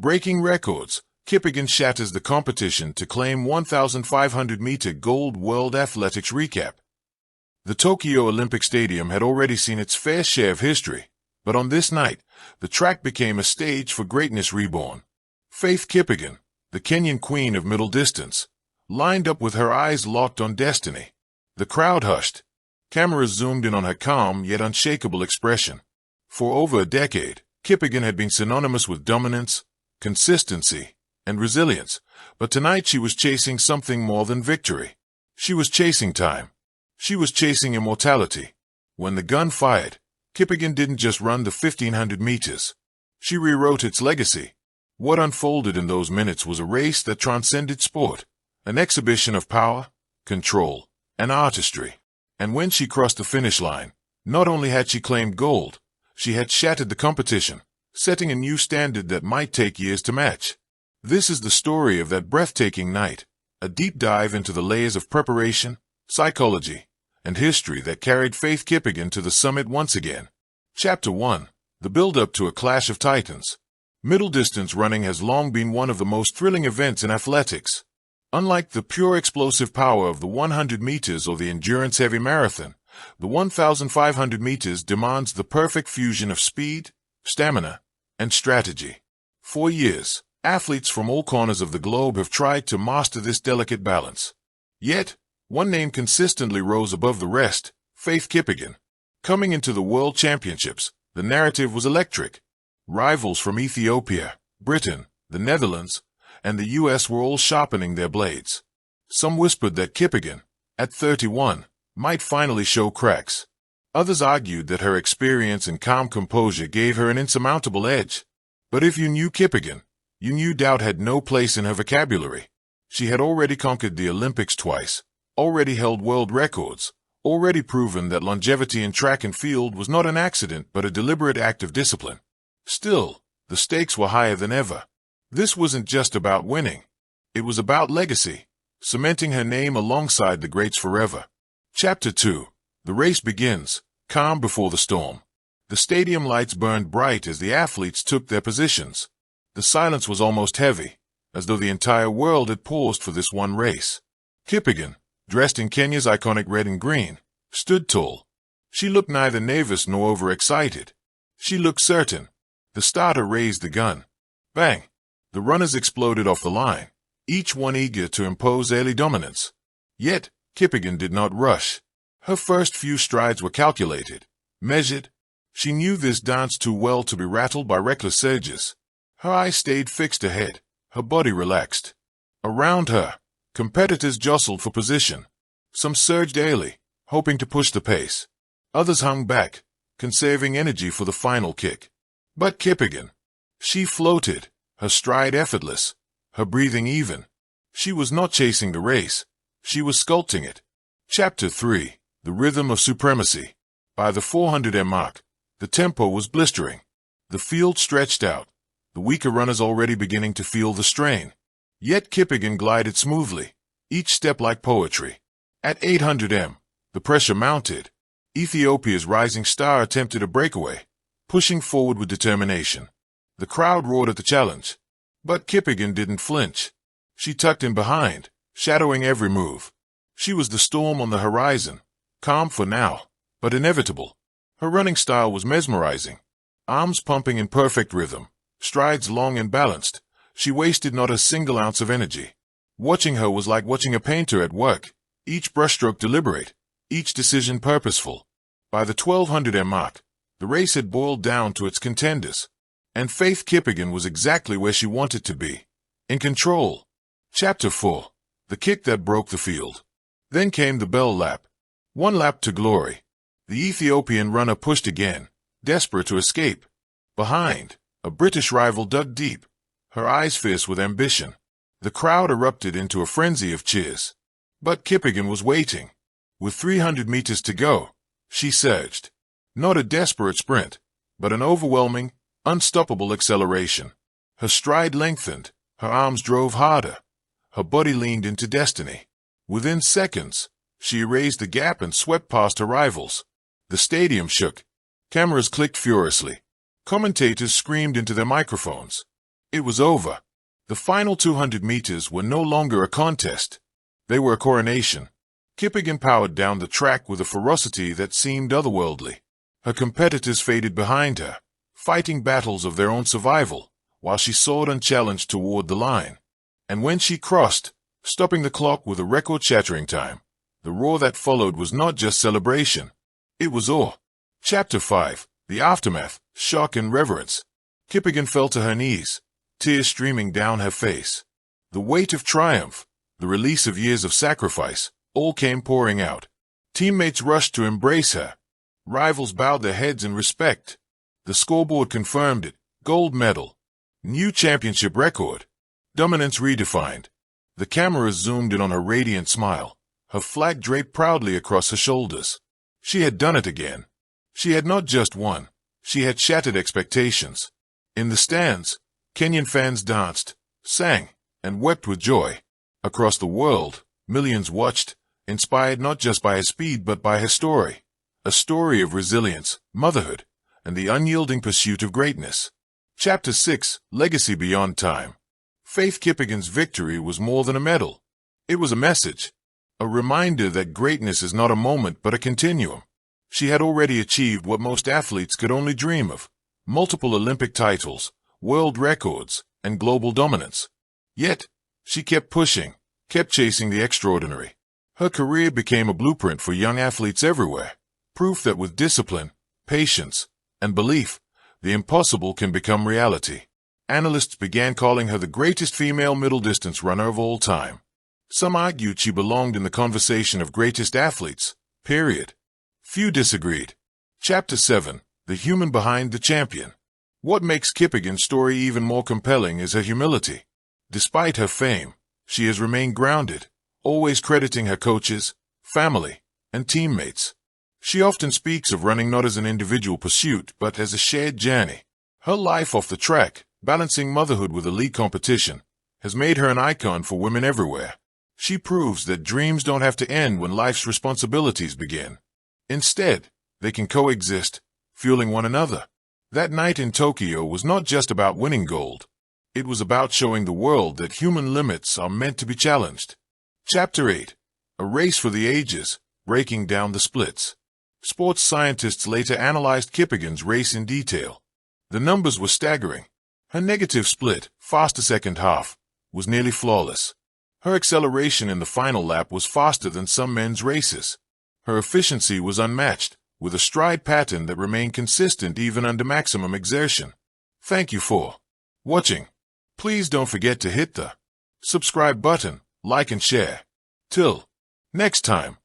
Breaking records, Kipyegon shatters the competition to claim 1,500-meter gold World Athletics recap. The Tokyo Olympic Stadium had already seen its fair share of history, but on this night, the track became a stage for greatness reborn. Faith Kipyegon, the Kenyan queen of middle distance, lined up with her eyes locked on destiny. The crowd hushed. Cameras zoomed in on her calm yet unshakable expression. For over a decade, Kipyegon had been synonymous with dominance, consistency, and resilience, but tonight she was chasing something more than victory. She was chasing time. She was chasing immortality. When the gun fired, Kipyegon didn't just run the 1,500 meters. She rewrote its legacy. What unfolded in those minutes was a race that transcended sport, an exhibition of power, control, and artistry. And when she crossed the finish line, not only had she claimed gold, she had shattered the competition, setting a new standard that might take years to match. This is the story of that breathtaking night, a deep dive into the layers of preparation, psychology, and history that carried Faith Kipyegon to the summit once again. Chapter 1. The build-up to a clash of titans. Middle-distance running has long been one of the most thrilling events in athletics. Unlike the pure explosive power of the 100 meters or the endurance-heavy marathon, the 1,500 meters demands the perfect fusion of speed, stamina, and strategy. For years, athletes from all corners of the globe have tried to master this delicate balance. Yet, one name consistently rose above the rest: Faith Kipyegon. Coming into the World Championships, the narrative was electric. Rivals from Ethiopia, Britain, the Netherlands, and the US were all sharpening their blades. Some whispered that Kipyegon, at 31, might finally show cracks. Others argued that her experience and calm composure gave her an insurmountable edge. But if you knew Kipyegon, you knew doubt had no place in her vocabulary. She had already conquered the Olympics twice, already held world records, already proven that longevity in track and field was not an accident but a deliberate act of discipline. Still, the stakes were higher than ever. This wasn't just about winning. It was about legacy, cementing her name alongside the greats forever. Chapter 2. The race begins, calm before the storm. The stadium lights burned bright as the athletes took their positions. The silence was almost heavy, as though the entire world had paused for this one race. Kipyegon, dressed in Kenya's iconic red and green, stood tall. She looked neither nervous nor overexcited. She looked certain. The starter raised the gun. Bang! The runners exploded off the line, each one eager to impose early dominance. Yet, Kipyegon did not rush. Her first few strides were calculated, measured. She knew this dance too well to be rattled by reckless surges. Her eyes stayed fixed ahead, her body relaxed. Around her, competitors jostled for position. Some surged early, hoping to push the pace. Others hung back, conserving energy for the final kick. But Kipyegon, she floated, her stride effortless, her breathing even. She was not chasing the race. She was sculpting it. Chapter 3. The Rhythm of Supremacy. By the 400m mark, the tempo was blistering. The field stretched out, the weaker runners already beginning to feel the strain. Yet Kipyegon glided smoothly, each step like poetry. At 800m, the pressure mounted. Ethiopia's rising star attempted a breakaway, pushing forward with determination. The crowd roared at the challenge. But Kipyegon didn't flinch. She tucked in behind, shadowing every move. She was the storm on the horizon, calm for now, but inevitable. Her running style was mesmerizing. Arms pumping in perfect rhythm, strides long and balanced. She wasted not a single ounce of energy. Watching her was like watching a painter at work, each brushstroke deliberate, each decision purposeful. By the 1200m mark, the race had boiled down to its contenders. And Faith Kipyegon was exactly where she wanted to be, in control. Chapter 4. The kick that broke the field. Then came the bell lap. One lap to glory. The Ethiopian runner pushed again, desperate to escape. Behind, a British rival dug deep, her eyes fierce with ambition. The crowd erupted into a frenzy of cheers. But Kipyegon was waiting. With 300 meters to go, she surged. Not a desperate sprint, but an overwhelming, unstoppable acceleration. Her stride lengthened, her arms drove harder, her body leaned into destiny. Within seconds, she erased the gap and swept past her rivals. The stadium shook. Cameras clicked furiously. Commentators screamed into their microphones. It was over. The final 200 meters were no longer a contest. They were a coronation. Kipyegon powered down the track with a ferocity that seemed otherworldly. Her competitors faded behind her, fighting battles of their own survival, while she soared unchallenged toward the line. And when she crossed, stopping the clock with a record-shattering time, the roar that followed was not just celebration. It was awe. Chapter 5. The Aftermath, Shock and Reverence. Kipyegon fell to her knees, tears streaming down her face. The weight of triumph, the release of years of sacrifice, all came pouring out. Teammates rushed to embrace her. Rivals bowed their heads in respect. The scoreboard confirmed it. Gold medal. New championship record. Dominance redefined. The cameras zoomed in on her radiant smile, her flag draped proudly across her shoulders. She had done it again. She had not just won. She had shattered expectations. In the stands, Kenyan fans danced, sang, and wept with joy. Across the world, millions watched, inspired not just by her speed but by her story. A story of resilience, motherhood, and the unyielding pursuit of greatness. Chapter 6. Legacy Beyond Time. Faith Kipyegon's victory was more than a medal. It was a message. A reminder that greatness is not a moment but a continuum. She had already achieved what most athletes could only dream of. Multiple Olympic titles, world records, and global dominance. Yet, she kept pushing, kept chasing the extraordinary. Her career became a blueprint for young athletes everywhere. Proof that with discipline, patience, and belief, the impossible can become reality. Analysts began calling her the greatest female middle-distance runner of all time. Some argued she belonged in the conversation of greatest athletes, period. Few disagreed. Chapter 7. The Human Behind the Champion. What makes Kipyegon's story even more compelling is her humility. Despite her fame, she has remained grounded, always crediting her coaches, family, and teammates. She often speaks of running not as an individual pursuit but as a shared journey. Her life off the track, balancing motherhood with elite competition, has made her an icon for women everywhere. She proves that dreams don't have to end when life's responsibilities begin. Instead, they can coexist, fueling one another. That night in Tokyo was not just about winning gold. It was about showing the world that human limits are meant to be challenged. Chapter 8. A Race for the Ages, Breaking Down the Splits. Sports scientists later analyzed Kipyegon's race in detail. The numbers were staggering. Her negative split, faster second half, was nearly flawless. Her acceleration in the final lap was faster than some men's races. Her efficiency was unmatched, with a stride pattern that remained consistent even under maximum exertion. Thank you for watching. Please don't forget to hit the subscribe button, like and share. Till next time.